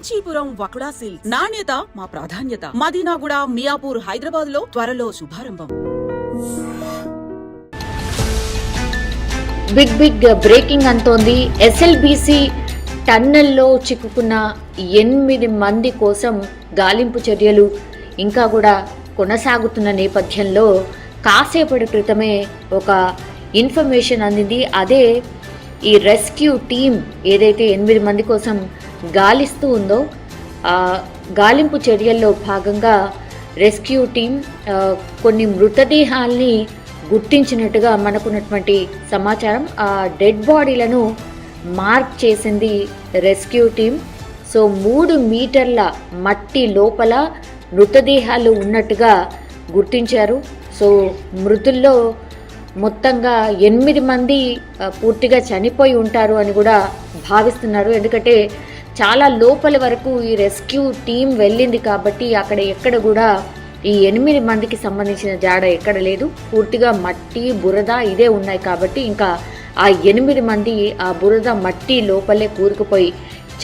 Kanchipuram వకుడా silks నాణ్యత మా ప్రాధాన్యత. మదీనాగూడ, మియాపూర్, హైదరాబాద్ లో త్వరలో శుభారంభం. బిగ్ బ్రేకింగ్ అంటోంది. ఎస్ఎల్బీసీ టన్నెల్లో చిక్కుకున్న 8 మంది కోసం గాలింపు చర్యలు ఇంకా కూడా కొనసాగుతున్న నేపథ్యంలో కాసేపటి క్రితమే ఒక ఇన్ఫర్మేషన్ అందింది. అదే ఈ రెస్క్యూ టీం ఏదైతే 8 మంది కోసం గాలిస్తూ ఉందో గాలింపు చర్యల్లో భాగంగా రెస్క్యూ టీం కొన్ని మృతదేహాల్ని గుర్తించినట్టుగా మనకున్నటువంటి సమాచారం. ఆ డెడ్ బాడీలను మార్క్ చేసింది రెస్క్యూ టీం. సో 3 మీటర్ల మట్టి లోపల మృతదేహాలు ఉన్నట్టుగా గుర్తించారు. సో మృతుల్లో మొత్తంగా 8 మంది పూర్తిగా చనిపోయి ఉంటారు అని కూడా భావిస్తున్నారు. ఎందుకంటే చాలా లోపల వరకు ఈ రెస్క్యూ టీం వెళ్ళింది కాబట్టి అక్కడ ఎక్కడ కూడా ఈ 8 మందికి సంబంధించిన జాడ ఎక్కడ లేదు. పూర్తిగా మట్టి, బురద ఇదే ఉన్నాయి కాబట్టి ఇంకా ఆ 8 మంది ఆ బురద మట్టి లోపలే కూరుకుపోయి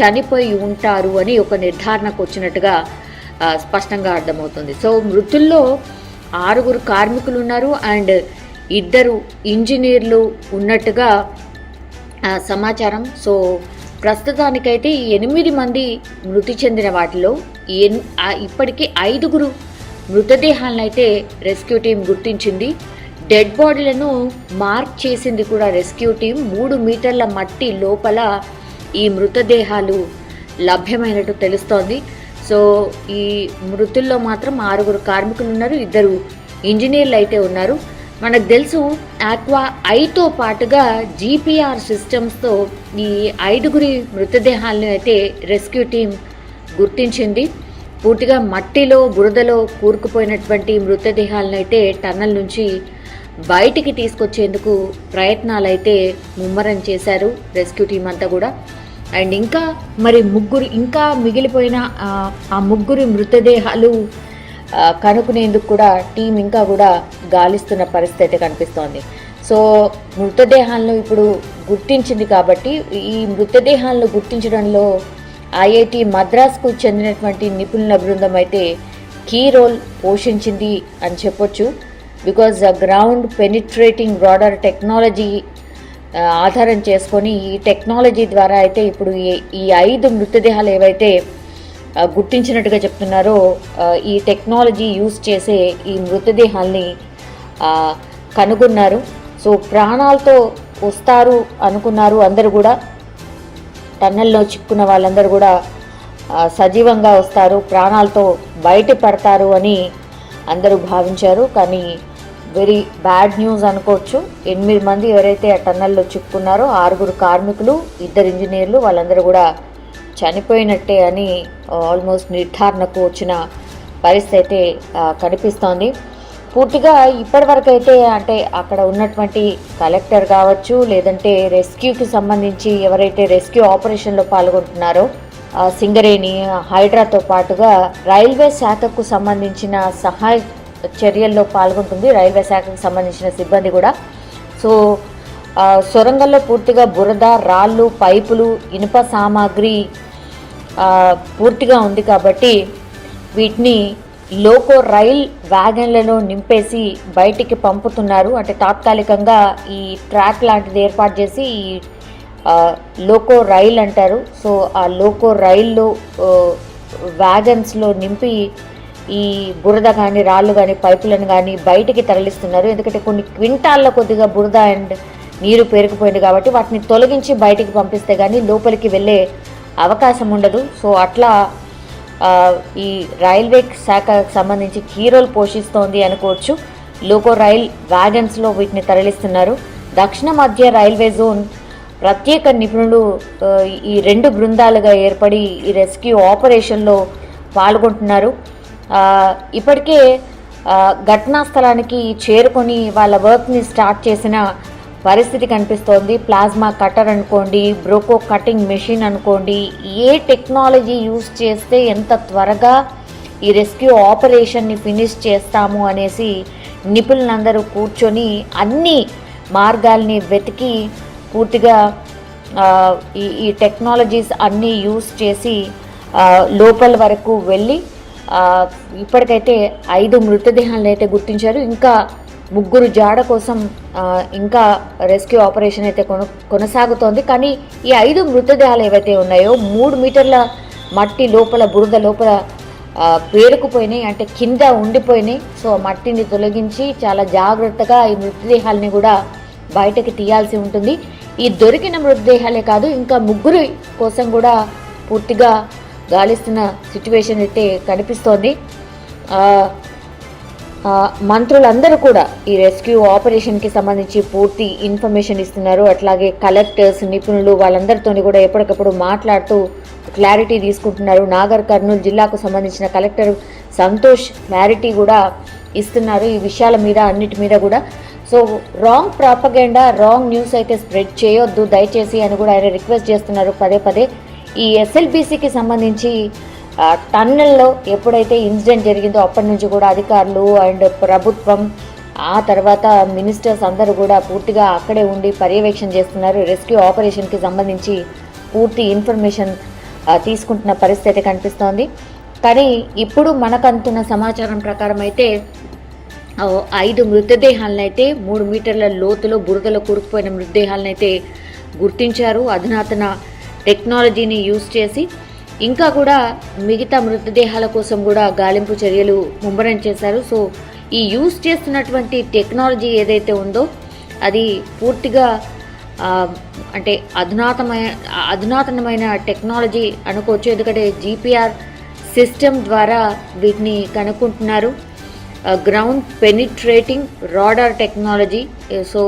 చనిపోయి ఉంటారు అని ఒక నిర్ధారణకు వచ్చినట్టుగా స్పష్టంగా అర్థమవుతుంది. సో మృతుల్లో 6 కార్మికులు ఉన్నారు అండ్ 2 ఇంజనీర్లు ఉన్నట్టుగా సమాచారం. సో ప్రస్తుతానికైతే ఈ 8 మంది మృతి చెందిన వాటిలో ఇప్పటికీ 5 మృతదేహాలను అయితే రెస్క్యూ టీం గుర్తించింది. డెడ్ బాడీలను మార్క్ చేసింది కూడా రెస్క్యూ టీం. 3 మీటర్ల మట్టి లోపల ఈ మృతదేహాలు లభ్యమైనట్టు తెలుస్తోంది. సో ఈ మృతుల్లో మాత్రం 6 కార్మికులు ఉన్నారు, 2 ఇంజనీర్లు అయితే ఉన్నారు. మనకు తెలుసు ఆక్వా ఐతో పాటుగా జీపీఆర్ సిస్టమ్స్తో ఈ 5 మృతదేహాలను అయితే రెస్క్యూ టీం గుర్తించింది. పూర్తిగా మట్టిలో, బురదలో కూరుకుపోయినటువంటి మృతదేహాలను అయితే టన్నల్ నుంచి బయటికి తీసుకొచ్చేందుకు ప్రయత్నాలు అయితే ముమ్మరం చేశారు రెస్క్యూ టీం అంతా కూడా. అండ్ ఇంకా మిగిలిపోయిన ఆ 3 మృతదేహాలు కనుక్కునేందుకు కూడా టీం ఇంకా కూడా గాలిస్తున్న పరిస్థితి అయితే కనిపిస్తోంది. సో మృతదేహాలను ఇప్పుడు గుర్తించింది కాబట్టి ఈ మృతదేహాలను గుర్తించడంలో ఐఐటి మద్రాస్కు చెందినటువంటి నిపుణుల బృందం అయితే కీ రోల్ పోషించింది అని చెప్పొచ్చు. Because ground penetrating radar technology ఆధారం చేసుకొని ఈ టెక్నాలజీ ద్వారా అయితే ఇప్పుడు ఈ 5 మృతదేహాలు ఏవైతే గుర్తించినట్టుగా చెప్తున్నారో ఈ టెక్నాలజీ యూజ్ చేసే ఈ మృతదేహాల్ని కనుగొన్నారు. సో ప్రాణాలతో వస్తారు అనుకున్నారు అందరూ కూడా. టన్నెల్లో చిక్కున్న వాళ్ళందరూ కూడా సజీవంగా వస్తారు, ప్రాణాలతో బయటపడతారు అని అందరూ భావించారు. కానీ వెరీ బ్యాడ్ న్యూస్ అనుకోవచ్చు. 8 మంది ఎవరైతే ఆ టన్నెల్లో చిక్కున్నారో 6 కార్మికులు, 2 ఇంజనీర్లు వాళ్ళందరూ కూడా చనిపోయినట్టే అని ఆల్మోస్ట్ నిర్ధారణకు వచ్చిన పరిస్థితి అయితే కనిపిస్తోంది. పూర్తిగా ఇప్పటివరకు అయితే అంటే అక్కడ ఉన్నటువంటి కలెక్టర్ కావచ్చు, లేదంటే రెస్క్యూకి సంబంధించి ఎవరైతే రెస్క్యూ ఆపరేషన్లో పాల్గొంటున్నారో సింగరేణి, హైడ్రాతో పాటుగా రైల్వే శాఖకు సంబంధించిన సహాయ చర్యల్లో పాల్గొంటుంది రైల్వే శాఖకు సంబంధించిన సిబ్బంది కూడా. సో సొరంగంలో పూర్తిగా బురద, రాళ్ళు, పైపులు, ఇనుప సామాగ్రి పూర్తిగా ఉంది కాబట్టి వీటిని లోకో రైల్ వ్యాగన్లలో నింపేసి బయటికి పంపుతున్నారు. అంటే తాత్కాలికంగా ఈ ట్రాక్ లాంటిది ఏర్పాటు చేసి ఈ లోకో రైల్ అంటారు. సో ఆ లోకో రైల్లో వ్యాగన్స్లో నింపి ఈ బురద కానీ, రాళ్ళు కానీ, పైపులను కానీ బయటికి తరలిస్తున్నారు. ఎందుకంటే కొన్ని క్వింటాళ్ళ కొద్దిగా బురద అండ్ నీరు పేరుకుపోయింది కాబట్టి వాటిని తొలగించి బయటికి పంపిస్తే కానీ లోపలికి వెళ్ళే అవకాశం ఉండదు. సో అట్లా ఈ రైల్వే శాఖకు సంబంధించి కీ రోల్ పోషిస్తోంది అనుకోవచ్చు. లోకో రైల్ వ్యాగన్స్లో వీటిని తరలిస్తున్నారు. దక్షిణ మధ్య రైల్వే జోన్ ప్రత్యేక నిపుణులు ఈ 2 బృందాలుగా ఏర్పడి ఈ రెస్క్యూ ఆపరేషన్లో పాల్గొంటున్నారు. ఇప్పటికే ఘటనా స్థలానికి చేరుకొని వాళ్ళ వర్క్ని స్టార్ట్ చేసిన పరిస్థితి కనిపిస్తోంది. ప్లాస్మా కటర్ అనుకోండి, బ్రోకో కటింగ్ మెషిన్ అనుకోండి, ఏ టెక్నాలజీ యూజ్ చేస్తే ఎంత త్వరగా ఈ రెస్క్యూ ఆపరేషన్ని ఫినిష్ చేస్తాము అనేసి నిపుణులందరూ కూర్చొని అన్ని మార్గాల్ని వెతికి పూర్తిగా ఈ టెక్నాలజీస్ అన్నీ యూజ్ చేసి లోపల వరకు వెళ్ళి ఇప్పటికైతే 5 మృతదేహాలను అయితే గుర్తించారు. ఇంకా 3 జాడ కోసం ఇంకా రెస్క్యూ ఆపరేషన్ అయితే కొనసాగుతోంది. కానీ ఈ 5 మృతదేహాలు ఏవైతే ఉన్నాయో 3 మీటర్ల మట్టి లోపల, బురద లోపల పేరుకుపోయినాయి, అంటే కింద ఉండిపోయినాయి. సో మట్టిని తొలగించి చాలా జాగ్రత్తగా ఈ మృతదేహాలని కూడా బయటకి తీయాల్సి ఉంటుంది. ఈ దొరికిన మృతదేహాలే కాదు, ఇంకా 3 కోసం కూడా పూర్తిగా గాలిస్తున్న సిచ్యువేషన్ అయితే కనిపిస్తోంది. మంత్రులందరూ కూడా ఈ రెస్క్యూ ఆపరేషన్కి సంబంధించి పూర్తి ఇన్ఫర్మేషన్ ఇస్తున్నారు. అట్లాగే కలెక్టర్స్, నిపుణులు వాళ్ళందరితో కూడా ఎప్పటికప్పుడు మాట్లాడుతూ క్లారిటీ తీసుకుంటున్నారు. నాగర్ కర్నూలు జిల్లాకు సంబంధించిన కలెక్టర్ సంతోష్ క్లారిటీ కూడా ఇస్తున్నారు ఈ విషయాల మీద, అన్నిటి మీద కూడా. So wrong propaganda, wrong news అయితే స్ప్రెడ్ చేయొద్దు దయచేసి అని కూడా ఆయన రిక్వెస్ట్ చేస్తున్నారు పదే. ఈ ఎస్ఎల్బీసీకి సంబంధించి టన్నెల్లో ఎప్పుడైతే ఇన్సిడెంట్ జరిగిందో అప్పటి నుంచి కూడా అధికారులు అండ్ ప్రభుత్వం, ఆ తర్వాత మినిస్టర్స్ అందరూ కూడా పూర్తిగా అక్కడే ఉండి పర్యవేక్షణ చేస్తున్నారు. రెస్క్యూ ఆపరేషన్కి సంబంధించి పూర్తి ఇన్ఫర్మేషన్ తీసుకుంటున్న పరిస్థితి కనిపిస్తోంది. కానీ ఇప్పుడు మనకు అందుతున్న సమాచారం ప్రకారం అయితే 5 మృతదేహాలనైతే 3 మీటర్ల లోతులో బురదలో కూరుకుపోయిన మృతదేహాలనైతే గుర్తించారు అధునాతన టెక్నాలజీని యూజ్ చేసి. ఇంకా కూడా మిగతా మృతదేహాల కోసం కూడా గాలింపు చర్యలు ముమ్మరం చేశారు. సో ఈ యూజ్ చేస్తున్నటువంటి టెక్నాలజీ ఏదైతే ఉందో అది పూర్తిగా అంటే అధునాతనమైన టెక్నాలజీ అనుకోవచ్చు. ఎందుకంటే జీపీఆర్ సిస్టమ్ ద్వారా వీటిని కనుక్కుంటున్నారు. Ground penetrating radar technology. So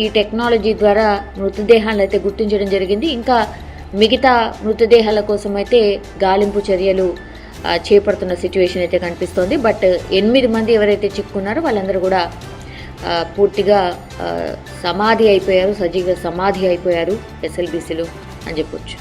ఈ టెక్నాలజీ ద్వారా మృతదేహాలను అయితే గుర్తించడం జరిగింది. ఇంకా మిగతా మృతదేహాల కోసం అయితే గాలింపు చర్యలు చేపడుతున్న సిచ్యువేషన్ అయితే కనిపిస్తోంది. బట్ 8 మంది ఎవరైతే చిక్కున్నారో వాళ్ళందరూ కూడా పూర్తిగా సమాధి అయిపోయారు, సజీవ సమాధి అయిపోయారు ఎస్ఎల్బీసీలో అని చెప్పొచ్చు.